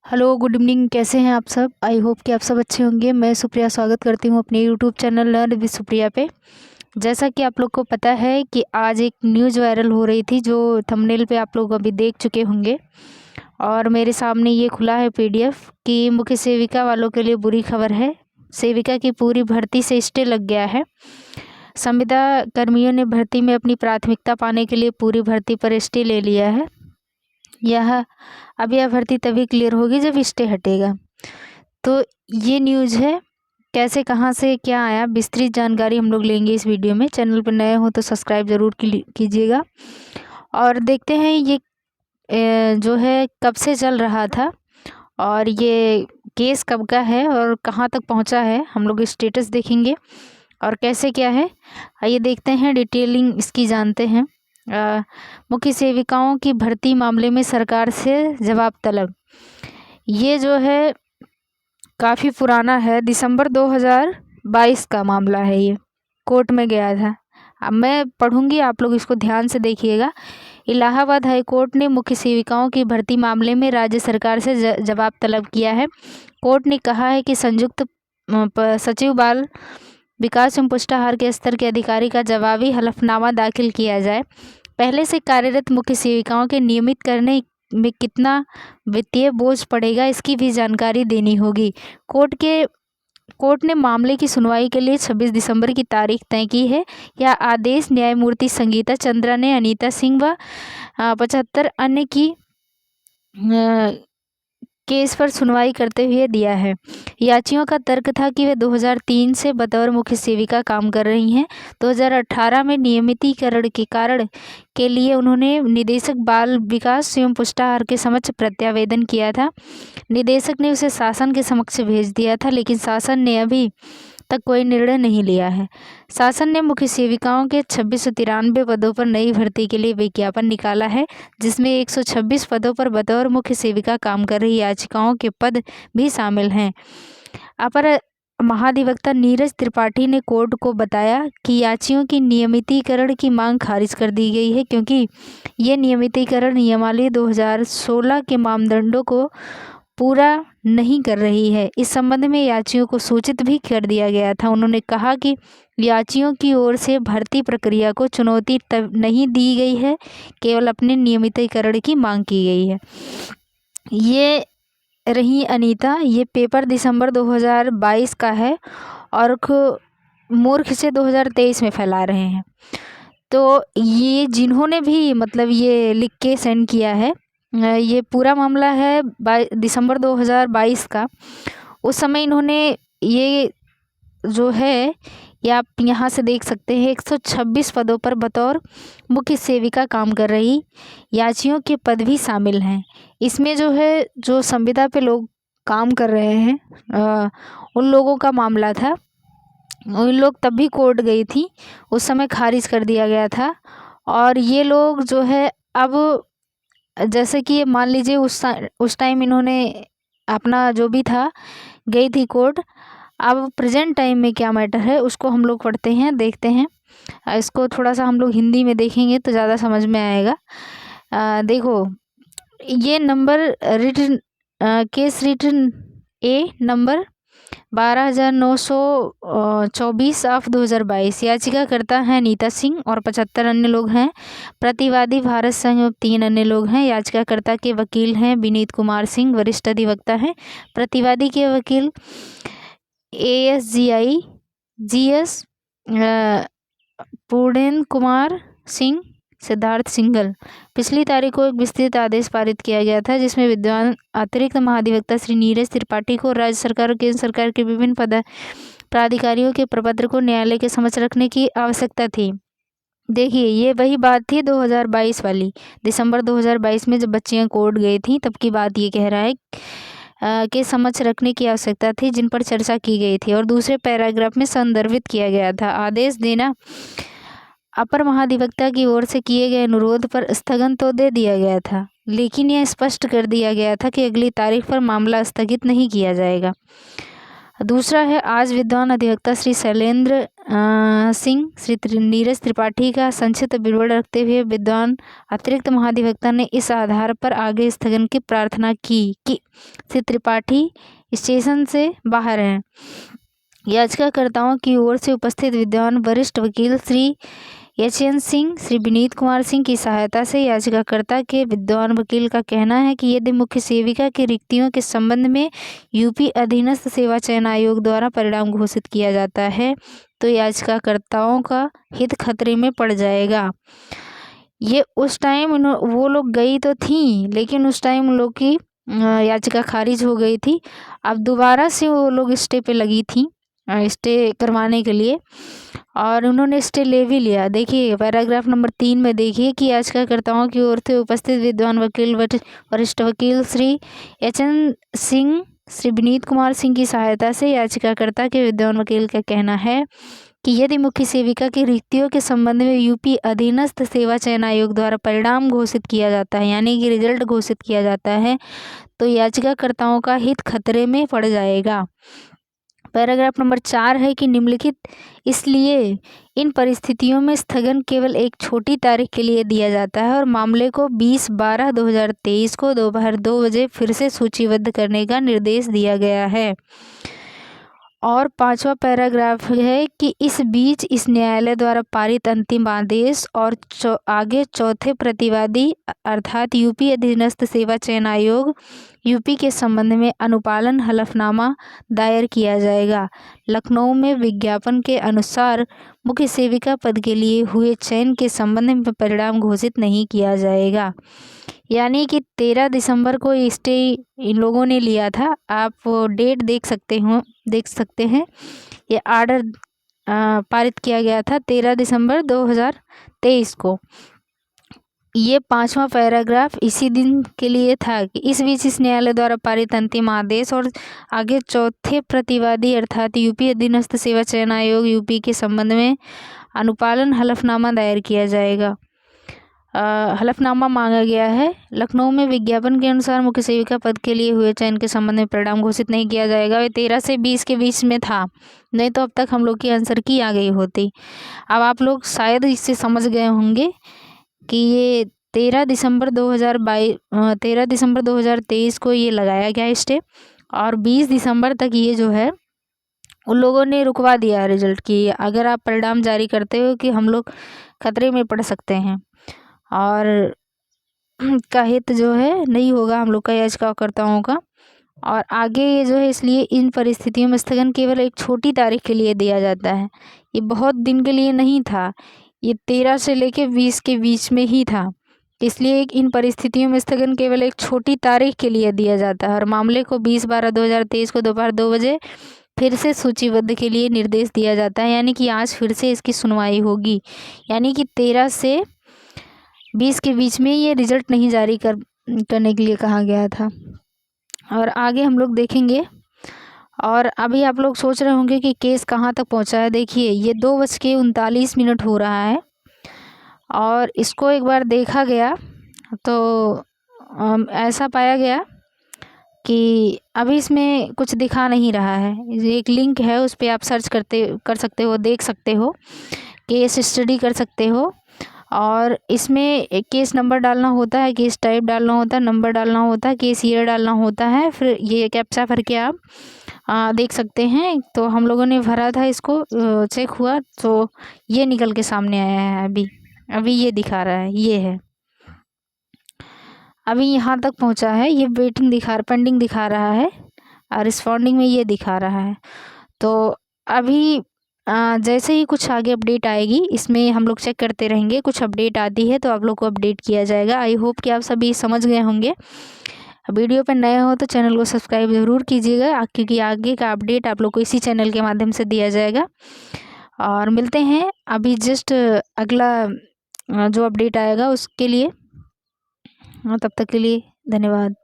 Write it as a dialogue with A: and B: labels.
A: Hello, good evening. कैसे हैं आप सब? आई होप कि आप सब अच्छे होंगे। मैं सुप्रिया स्वागत करती हूँ अपने YouTube channel learn with Supriya पे। जैसा कि आप लोग को पता है कि आज एक न्यूज़ वायरल हो रही थी जो थंबनेल पे आप लोग अभी देख चुके होंगे, और मेरे सामने ये खुला है पीडीएफ कि मुख्य सेविका वालों के लिए बुरी खबर है। सेविका की पूरी भर्ती से स्टे लग गया है। संविदा कर्मियों ने भर्ती में अपनी प्राथमिकता पाने के लिए पूरी भर्ती पर स्टे ले लिया है। अब यह भर्ती तभी क्लियर होगी जब स्टे हटेगा। तो ये न्यूज़ है। कैसे, कहाँ से, क्या आया, विस्तृत जानकारी हम लोग लेंगे इस वीडियो में। चैनल पर नए हो तो सब्सक्राइब ज़रूर कीजिएगा। और देखते हैं ये जो है कब से चल रहा था और ये केस कब का है और कहाँ तक पहुँचा है। हम लोग स्टेटस देखेंगे और कैसे क्या है, आइए देखते हैं, डिटेलिंग इसकी जानते हैं। मुख्य सेविकाओं की भर्ती मामले में सरकार से जवाब तलब। ये जो है काफ़ी पुराना है, दिसंबर 2022 का मामला है। ये कोर्ट में गया था। अब मैं पढ़ूंगी, आप लोग इसको ध्यान से देखिएगा। इलाहाबाद हाई कोर्ट ने मुख्य सेविकाओं की भर्ती मामले में राज्य सरकार से जवाब तलब किया है। कोर्ट ने कहा है कि संयुक्त सचिव बाल विकास एवं पुष्टाहार के स्तर के अधिकारी का जवाबी हलफनामा दाखिल किया जाए। पहले से कार्यरत मुख्य सेविकाओं के नियमित करने में कितना वित्तीय बोझ पड़ेगा, इसकी भी जानकारी देनी होगी। कोर्ट ने मामले की सुनवाई के लिए 26 दिसंबर की तारीख तय की है। यह आदेश न्यायमूर्ति संगीता चंद्रा ने अनीता सिंह व 75 अन्य की केस पर सुनवाई करते हुए दिया है। याचियों का तर्क था कि वे 2003 से बतौर मुख्य सेविका काम कर रही हैं। 2018 में नियमितीकरण के कारण के लिए उन्होंने निदेशक बाल विकास एवं पुष्टाहार के समक्ष प्रत्यावेदन किया था। निदेशक ने उसे शासन के समक्ष भेज दिया था, लेकिन शासन ने अभी तक कोई निर्णय नहीं लिया है। शासन ने मुख्य सेविकाओं के 2693 पदों पर नई भर्ती के लिए विज्ञापन निकाला है, जिसमें 126 पदों पर बतौर मुख्य सेविका काम कर रही याचिकाओं के पद भी शामिल हैं। अपर महाधिवक्ता नीरज त्रिपाठी ने कोर्ट को बताया कि याचियों की नियमितीकरण की मांग खारिज कर दी गई है, क्योंकि ये नियमितीकरण नियमावली 2016 के मानदंडों को पूरा नहीं कर रही है। इस संबंध में याचियों को सूचित भी कर दिया गया था। उन्होंने कहा कि याचियों की ओर से भर्ती प्रक्रिया को चुनौती तब नहीं दी गई है, केवल अपने नियमितीकरण की मांग की गई है। ये रही अनीता। ये पेपर दिसंबर 2022 का है और मूर्ख से 2023 में फैला रहे हैं। तो ये जिन्होंने भी मतलब ये लिख के सेंड किया है, ये पूरा मामला है दिसंबर 2022 का। उस समय इन्होंने ये जो है, ये आप यहाँ से देख सकते हैं, 126 पदों पर बतौर मुख्य सेविका काम कर रही याचियों के पद भी शामिल हैं। इसमें जो है, जो संविदा पे लोग काम कर रहे हैं उन लोगों का मामला था। उन लोग तब भी कोर्ट गई थी, उस समय खारिज कर दिया गया था। और ये लोग जो है, अब जैसे कि मान लीजिए उस टाइम इन्होंने अपना जो भी था गई थी कोर्ट। अब प्रेजेंट टाइम में क्या मैटर है उसको हम लोग पढ़ते हैं, देखते हैं। इसको थोड़ा सा हम लोग हिंदी में देखेंगे तो ज़्यादा समझ में आएगा। देखो, ये number written case written a number 12,924 of 2022। याचिकाकर्ता हैं नीता सिंह और 75 अन्य लोग हैं। प्रतिवादी भारत संघ और 3 अन्य लोग हैं। याचिकाकर्ता के वकील हैं विनीत कुमार सिंह, वरिष्ठ अधिवक्ता हैं। प्रतिवादी के वकील ASGI GS पूर्णेंद्र कुमार सिंह, सिद्धार्थ सिंघल। पिछली तारीख को एक विस्तृत आदेश पारित किया गया था, जिसमें विद्वान अतिरिक्त महाधिवक्ता श्री नीरज त्रिपाठी को राज्य सरकार और केंद्र सरकार के विभिन्न प्राधिकारियों के प्रपत्र को न्यायालय के समक्ष रखने की आवश्यकता थी। देखिए, ये वही बात थी 2022 वाली। दिसंबर 2022 में जब बच्चियां कोर्ट गई थी तब की बात ये कह रहा है के समक्ष रखने की आवश्यकता थी, जिन पर चर्चा की गई थी और दूसरे पैराग्राफ में संदर्भित किया गया था। आदेश देना अपर महाधिवक्ता की ओर से किए गए अनुरोध पर स्थगन तो दे दिया गया था, लेकिन यह स्पष्ट कर दिया गया था कि अगली तारीख पर मामला स्थगित नहीं किया जाएगा। दूसरा है आज विद्वान अधिवक्ता श्री शैलेंद्र सिंह श्री नीरज त्रिपाठी का संक्षिप्त विवरण रखते हुए विद्वान अतिरिक्त महाधिवक्ता ने इस आधार पर आगे स्थगन की प्रार्थना की कि श्री त्रिपाठी स्टेशन से बाहर हैं। याचिकाकर्ताओं की ओर से उपस्थित विद्वान वरिष्ठ वकील श्री एच.एन. सिंह श्री विनीत कुमार सिंह की सहायता से याचिकाकर्ता के विद्वान वकील का कहना है कि यदि मुख्य सेविका की रिक्तियों के संबंध में यूपी अधीनस्थ सेवा चयन आयोग द्वारा परिणाम घोषित किया जाता है तो याचिकाकर्ताओं का हित खतरे में पड़ जाएगा। ये उस टाइम वो लोग गई तो थी, लेकिन उस टाइम उन लोग की याचिका खारिज हो गई थी। अब दोबारा से वो लोग स्टे पे लगी थी स्टे करवाने के लिए, और उन्होंने स्टे ले भी लिया। देखिए पैराग्राफ नंबर 3 में देखिए कि याचिकाकर्ताओं की ओर से उपस्थित विद्वान वकील वरिष्ठ वकील श्री एच.एन. सिंह श्री विनीत कुमार सिंह की सहायता से याचिकाकर्ता के विद्वान वकील का कहना है कि यदि मुख्य सेविका की रिक्तियों के संबंध में यूपी अधीनस्थ सेवा चयन आयोग द्वारा परिणाम घोषित किया जाता है, यानी कि रिजल्ट घोषित किया जाता है, तो याचिकाकर्ताओं का हित खतरे में पड़ जाएगा। पैराग्राफ नंबर 4 है कि निम्नलिखित इसलिए इन परिस्थितियों में स्थगन केवल एक छोटी तारीख के लिए दिया जाता है और मामले को 20/12/2023 को दोपहर 2 बजे फिर से सूचीबद्ध करने का निर्देश दिया गया है। और 5वां पैराग्राफ है कि इस बीच इस न्यायालय द्वारा पारित अंतिम आदेश और आगे चौथे प्रतिवादी अर्थात यूपी अधीनस्थ सेवा चयन आयोग यूपी के संबंध में अनुपालन हलफनामा दायर किया जाएगा। लखनऊ में विज्ञापन के अनुसार मुख्य सेविका पद के लिए हुए चयन के संबंध में परिणाम घोषित नहीं किया जाएगा। यानी कि 13 दिसंबर को स्टे इन लोगों ने लिया था। आप डेट देख सकते हैं। ये आर्डर पारित किया गया था 13 दिसंबर 2023 को। ये 5वां पैराग्राफ इसी दिन के लिए था कि इस बीच इस न्यायालय द्वारा पारित अंतिम आदेश और आगे चौथे प्रतिवादी अर्थात यूपी अधीनस्थ सेवा चयन आयोग यूपी के संबंध में अनुपालन हलफनामा दायर किया जाएगा। हलफनामा मांगा गया है। लखनऊ में विज्ञापन के अनुसार मुख्य सेविका पद के लिए हुए चयन के संबंध में परिणाम घोषित नहीं किया जाएगा। वे 13 से 20 के बीच में था, नहीं तो अब तक हम लोग की आंसर की आ गई होती। अब आप लोग शायद इससे समझ गए होंगे कि ये 13 दिसंबर 2023 को ये लगाया गया स्टे, और 20 दिसंबर तक ये जो है उन लोगों ने रुकवा दिया रिजल्ट की अगर आप परिणाम जारी करते हो कि हम लोग खतरे में पड़ सकते हैं और का हित जो है नहीं होगा हम लोग का याचिकाकर्ताओं का। और आगे ये जो है इसलिए इन परिस्थितियों में स्थगन केवल एक छोटी तारीख के लिए दिया जाता है। ये बहुत दिन के लिए नहीं था, ये 13 से लेके 20 के बीच में ही था। इसलिए इन परिस्थितियों में स्थगन केवल एक छोटी तारीख के लिए दिया जाता है और मामले को 20/12/2023 को दोपहर 2 बजे फिर से सूचीबद्ध के लिए निर्देश दिया जाता है। यानी कि आज फिर से इसकी सुनवाई होगी। यानी कि 13 से 20 के बीच में ये रिजल्ट नहीं जारी करने के लिए कहा गया था। और आगे हम लोग देखेंगे। और अभी आप लोग सोच रहे होंगे कि केस कहाँ तक पहुँचा है। देखिए ये 2:39 हो रहा है और इसको एक बार देखा गया तो ऐसा पाया गया कि अभी इसमें कुछ दिखा नहीं रहा है। एक लिंक है, उस पर आप सर्च कर सकते हो, देख सकते हो, केस स्टडी कर सकते हो। और इसमें केस नंबर डालना होता है, केस टाइप डालना होता है, नंबर डालना होता है, केस ईयर डालना होता है, फिर ये कैप्चा भर के आप देख सकते हैं। तो हम लोगों ने भरा था, इसको चेक हुआ तो ये निकल के सामने आया है। अभी ये दिखा रहा है, ये है, अभी यहाँ तक पहुँचा है। ये पेंडिंग दिखा रहा है और रिस्पॉन्डिंग में ये दिखा रहा है। तो अभी जैसे ही कुछ आगे अपडेट आएगी इसमें हम लोग चेक करते रहेंगे। कुछ अपडेट आती है तो आप लोग को अपडेट किया जाएगा। आई होप कि आप सभी समझ गए होंगे। वीडियो पर नए हो तो चैनल को सब्सक्राइब ज़रूर कीजिएगा, क्योंकि आगे का अपडेट आप लोग को इसी चैनल के माध्यम से दिया जाएगा। और मिलते हैं अभी जस्ट अगला जो अपडेट आएगा उसके लिए। तब तक के लिए धन्यवाद।